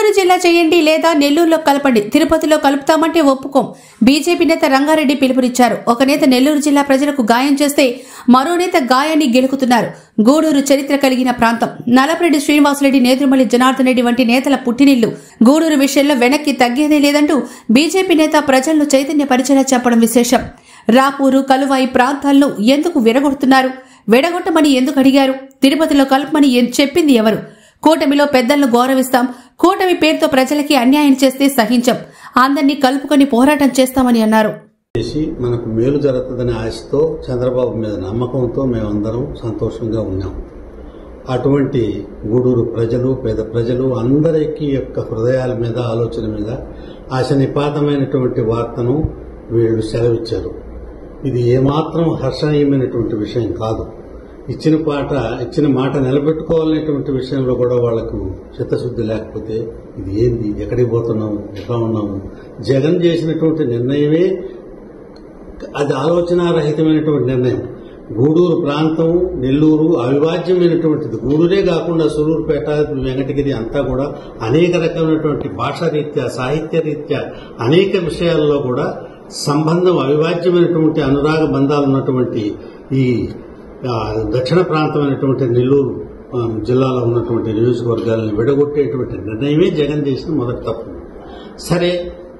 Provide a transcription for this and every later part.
చిత్తూరు జిల్లా చేయండి లేదా నెల్లూరులో కలపండి, తిరుపతిలో కలుపుతామంటే ఒప్పుకోం. బీజేపీ నేత రంగారెడ్డి పిలుపునిచ్చారు. ఒక నేత నెల్లూరు జిల్లా ప్రజలకు గాయం చేస్తే మరో నేత గాయాన్ని గెలుకుతున్నారు. గూడూరు చరిత్ర కలిగిన ప్రాంతం. నల్లపరెడ్డి శ్రీనివాసరెడ్డి, నేదురుమల్లి జనార్దన్ రెడ్డి వంటి నేతల పుట్టినిల్లు. గూడూరు విషయంలో వెనక్కి తగ్గేదే లేదంటూ బీజేపీ నేత ప్రజలను చైతన్యపరిచేలా చెప్పడం విశేషం. రాపూరు, కలువాయి ప్రాంతాలను ఎందుకు విడగొడుతున్నారు? విడగొట్టమని ఎందుకు అడిగారు? తిరుపతిలో కలపమని చెప్పింది ఎవరు? కూటమిలో పెద్దలను గౌరవిస్తాం. కూటమి పేరుతో ప్రజలకి అన్యాయం చేస్తే సహించం. అందరినీ కలుపుకొని పోరాటం చేస్తామని అన్నారు. మనకు మేలు జరుగుతుందనే ఆశతో, చంద్రబాబు మీద నమ్మకంతో మేమందరం సంతోషంగా ఉన్నాం. అటువంటి గూడూరు ప్రజలు, పేద ప్రజలు అందరికీ యొక్క హృదయాల మీద, ఆలోచన మీద ఆశ నిపాతమైనటువంటి వార్తను వీళ్ళు సెలవిచ్చారు. ఇది ఏమాత్రం హర్షణీయమైనటువంటి విషయం కాదు. ఇచ్చిన మాట నిలబెట్టుకోవాలనేటువంటి విషయంలో కూడా వాళ్లకు చిత్తశుద్ధి లేకపోతే ఇది ఏంది, ఎక్కడికి పోతున్నాము, ఎట్లా ఉన్నాము? జగన్ చేసినటువంటి నిర్ణయమే అది ఆలోచనారహితమైనటువంటి నిర్ణయం. గూడూరు ప్రాంతం, నెల్లూరు అవిభాజ్యమైనటువంటిది. గూడూరే కాకుండా సూలూరుపేట, వెంకటగిరి అంతా కూడా అనేక రకమైనటువంటి భాషారీత్యా, సాహిత్య రీత్యా అనేక విషయాల్లో కూడా సంబంధం, అవిభాజ్యమైనటువంటి అనురాగ బంధాలు ఉన్నటువంటి ఈ దక్షిణ ప్రాంతమైనటువంటి నెల్లూరు జిల్లాలో ఉన్నటువంటి నియోజకవర్గాలను విడగొట్టేటువంటి నిర్ణయమే జగన్ చేసిన మొదటి తప్పు. సరే,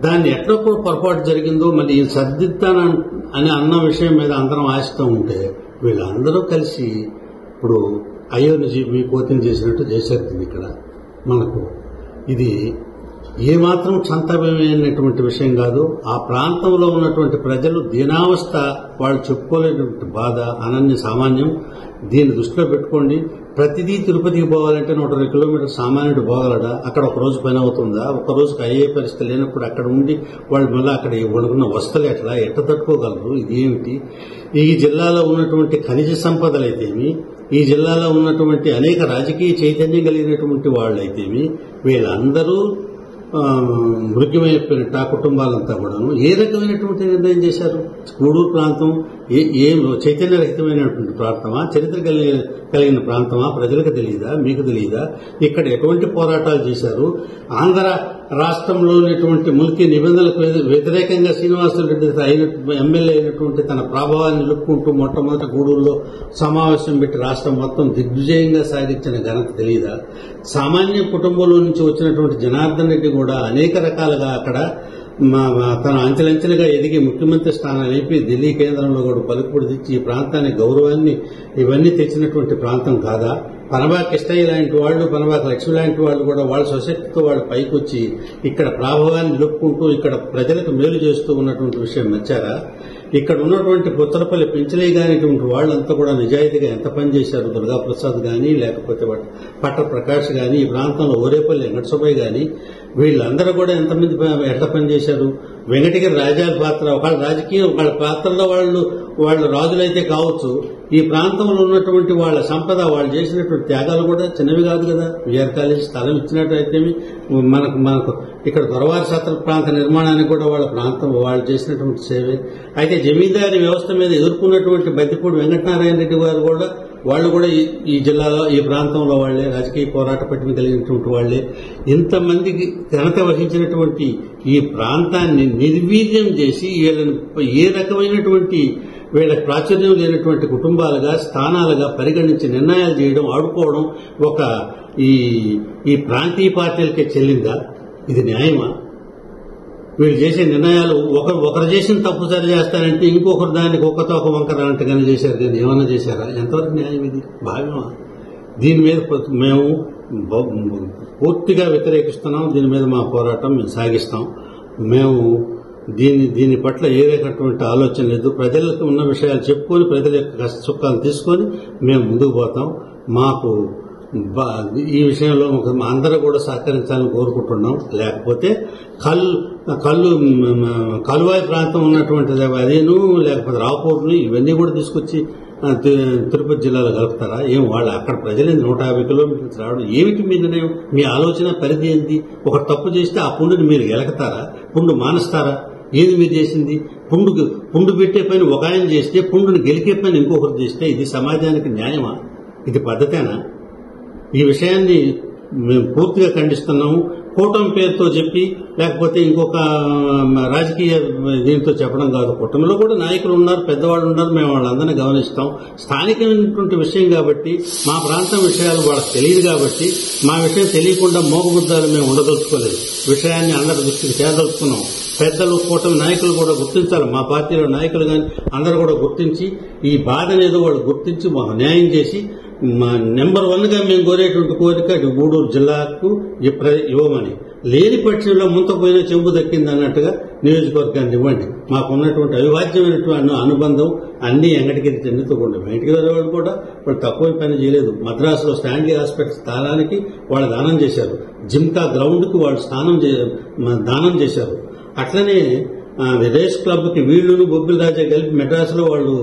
దాన్ని ఎట్లా పొరపాటు జరిగిందో మళ్ళీ సర్దిద్దానని అన్న విషయం మీద అందరం ఆశతో ఉంటే వీళ్ళందరూ కలిసి ఇప్పుడు అయ్యోని మీ కోతిని చేసినట్టు చేశారు. ఇక్కడ మనకు ఇది ఏమాత్రం చంతమైనటువంటి విషయం కాదు. ఆ ప్రాంతంలో ఉన్నటువంటి ప్రజలు దీనావస్థ, వాళ్ళు చెప్పుకోలేనటువంటి బాధ అనన్య సామాన్యం. దీన్ని దృష్టిలో పెట్టుకోండి. ప్రతిదీ తిరుపతికి పోవాలంటే 120 కిలోమీటర్ సామాన్యుడు పోగలడా? అక్కడ ఒక రోజు పని అవుతుందా? ఒక రోజుకి అయ్యే పరిస్థితి లేనప్పుడు అక్కడ ఉండి వాళ్ళు మళ్ళీ అక్కడ వండుకున్న వస్తువులు ఎట్లా తట్టుకోగలరు? ఇది ఏమిటి? ఈ జిల్లాలో ఉన్నటువంటి ఖనిజ సంపదలైతేమి, ఈ జిల్లాలో ఉన్నటువంటి అనేక రాజకీయ చైతన్యం కలిగినటువంటి వాళ్ళైతేమి, వీళ్ళందరూ మృగ్యమైపోయినట్టు ఆ కుటుంబాలంతా కూడాను ఏ రకమైనటువంటి నిర్ణయం చేశారు? గూడూరు ప్రాంతం ఏం చైతన్యరహితమైనటువంటి ప్రాంతమా? చరిత్ర కలిగిన ప్రాంతమా? ప్రజలకు తెలియదా? మీకు తెలియదా? ఇక్కడ ఎటువంటి పోరాటాలు చేశారు? ఆంధ్ర రాష్ట్రంలో ఉన్నటువంటి ముల్కీ నిబంధనలకు వ్యతిరేకంగా శ్రీనివాసరెడ్డి ఎమ్మెల్యే అయినటువంటి తన ప్రభావాన్ని నిలుపుకుంటూ మొట్టమొదటి గూడూరులో సమావేశం పెట్టి రాష్ట్రం మొత్తం దిగ్విజయంగా సాగించిన ఘనత తెలియదా? సామాన్య కుటుంబంలో నుంచి వచ్చినటువంటి జనార్దన్ రెడ్డి కూడా అనేక రకాలుగా అక్కడ తన అంచెలంచెలుగా ఎదిగి ముఖ్యమంత్రి స్థానాన్ని అయిపోయి ఢిల్లీ కేంద్రంలో కూడా పలుకుబడి తెచ్చి ఈ ప్రాంతానికి గౌరవాన్ని ఇవన్నీ తెచ్చినటువంటి ప్రాంతం కాదా? పనబాక కృష్ణయ్య లాంటి వాళ్ళు, పనబాక లక్ష్మి లాంటి వాళ్ళు కూడా వాళ్ళ స్వశక్తితో వాళ్ళు పైకి వచ్చి ఇక్కడ ప్రభావాన్ని నిలుపుకుంటూ ఇక్కడ ప్రజలకు మేలు చేస్తూ ఉన్నటువంటి విషయం నచ్చారా? ఇక్కడ ఉన్నటువంటి పుచ్చలపల్లి పెంచలయ్య గానిటువంటి వాళ్ళంతా కూడా నిజాయితీగా ఎంత పనిచేశారు? దుర్గాప్రసాద్ గాని, లేకపోతే పట్ట ప్రకాష్ గాని, ఈ ప్రాంతంలో ఓరేపల్లి వెంకటసుబ్బయ్య గాని, వీళ్ళందరూ కూడా ఎంతమంది ఎట్లా పనిచేశారు? వెంకటగిరి రాజాల పాత్ర, ఒకళ్ళ రాజకీయం, ఒకళ్ళ పాత్రలో వాళ్ళు రాజులైతే కావచ్చు, ఈ ప్రాంతంలో ఉన్నటువంటి వాళ్ళ సంపద, వాళ్ళు చేసినటువంటి త్యాగాలు కూడా చిన్నవి కాదు కదా. విఆర్ కాలేజ్ స్థలం ఇచ్చినట్టయితే మనకు ఇక్కడ దొరవారి సత్ర ప్రాంత నిర్మాణానికి కూడా వాళ్ళ ప్రాంతం వాళ్ళు చేసినటువంటి సేవే. అయితే జమీందారీ వ్యవస్థ మీద ఎదుర్కొన్నటువంటి బద్దిపూడి వెంకటనారాయణ రెడ్డి గారు కూడా వాళ్ళు కూడా ఈ జిల్లాలో, ఈ ప్రాంతంలో వాళ్లే, రాజకీయ పోరాట పట్టిన కలిగినటువంటి వాళ్లే. ఇంతమందికి ఘనత వహించినటువంటి ఈ ప్రాంతాన్ని నిర్వీర్యం చేసి వీళ్ళని ఏ రకమైనటువంటి వీళ్ళకి ప్రాచుర్యం లేనటువంటి కుటుంబాలుగా, స్థానాలుగా పరిగణించి నిర్ణయాలు చేయడం, ఆడుకోవడం ఒక ఈ ప్రాంతీయ పార్టీలకే చెల్లిందా? ఇది న్యాయమా? వీళ్ళు చేసే నిర్ణయాలు ఒకరు చేసిన తప్పు సరి చేస్తారంటే ఇంకొకరు దానికి ఒక్కతో ఒక వంకర అన్నట్టుగానే చేశారు, కానీ ఏమన్నా చేశారా? ఎంతవరకు న్యాయం ఇది? భావ్యమా? దీని మీద మేము పూర్తిగా వ్యతిరేకిస్తున్నాం. దీని మీద మా పోరాటం మేము సాగిస్తాం. మేము దీని పట్ల ఏ రకమైనటువంటి ఆలోచన లేదు. ప్రజలకు ఉన్న విషయాలు చెప్పుకొని, ప్రజల యొక్క కష్ట సుఖాలు తీసుకొని మేము ముందుకు పోతాం. మాకు ఈ విషయంలో అందరూ కూడా సహకరించాలని కోరుకుంటున్నాం. లేకపోతే కలువాయి ప్రాంతం ఉన్నటువంటిది అదేను, లేకపోతే రావుపూర్ని, ఇవన్నీ కూడా తీసుకొచ్చి తిరుపతి జిల్లాలో కలుపుతారా? ఏం వాళ్ళు అక్కడ ప్రజలు 150 కిలోమీటర్స్ రావడం ఏమిటి? మీ నిర్ణయం, మీ ఆలోచన పరిధి ఏంటి? ఒక తప్పు చేస్తే ఆ పుండుని మీరు గెలకతారా? పుండు మానేస్తారా? ఏది మీరు చేసింది? పుండు పెట్టే పని ఒక ఆయన చేస్తే, పుండుని గెలికే పని ఇంకొకరు చేస్తే ఇది సమాజానికి న్యాయమా? ఇది పద్ధతేనా? ఈ విషయాన్ని మేము పూర్తిగా ఖండిస్తున్నాము. కూటమి పేరుతో చెప్పి లేకపోతే ఇంకొక రాజకీయ దీంతో చెప్పడం కాదు. కూటమిలో కూడా నాయకులు ఉన్నారు, పెద్దవాళ్ళు ఉన్నారు, మేము వాళ్ళందరినీ గమనిస్తాం. స్థానికమైనటువంటి విషయం కాబట్టి, మా ప్రాంతం విషయాలు వాళ్ళకి తెలియదు కాబట్టి, మా విషయం తెలియకుండా మోగబుద్ధాలు మేము ఉండదలుచుకోలేదు. విషయాన్ని అందరి దృష్టికి తేదలుచుకున్నాం. పెద్దలు, కూటమి నాయకులు కూడా గుర్తించాలి. మా పార్టీలో నాయకులు కానీ అందరూ కూడా గుర్తించి ఈ బాధనేదో వాళ్ళు గుర్తించి మాకు న్యాయం చేసి నెంబర్ 1 గా మేము కోరేటువంటి కోరిక గూడూరు జిల్లాకు ఇవ్వమని. లేని పక్షంలో ముంతపోయిన చెంబు దక్కింది అన్నట్టుగా నియోజకవర్గాన్ని ఇవ్వండి. మాకున్నటువంటి అవిభాజ్యమైనటువంటి అనుబంధం అన్ని ఎంగటికి చెందుతూ ఉండే. బయటికి వెళ్ళేవాళ్ళు కూడా వాళ్ళు తక్కువ పని చేయలేదు. మద్రాసులో స్టాన్లీ హాస్పిటల్ స్థానానికి వాళ్ళు దానం చేశారు. జిమ్కా గ్రౌండ్ కు వాళ్ళు దానం చేశారు. అట్లనే రేస్ క్లబ్ కి వీళ్ళను బొబ్బిల్ రాజా కలిపి మెడ్రాసులో వాళ్ళు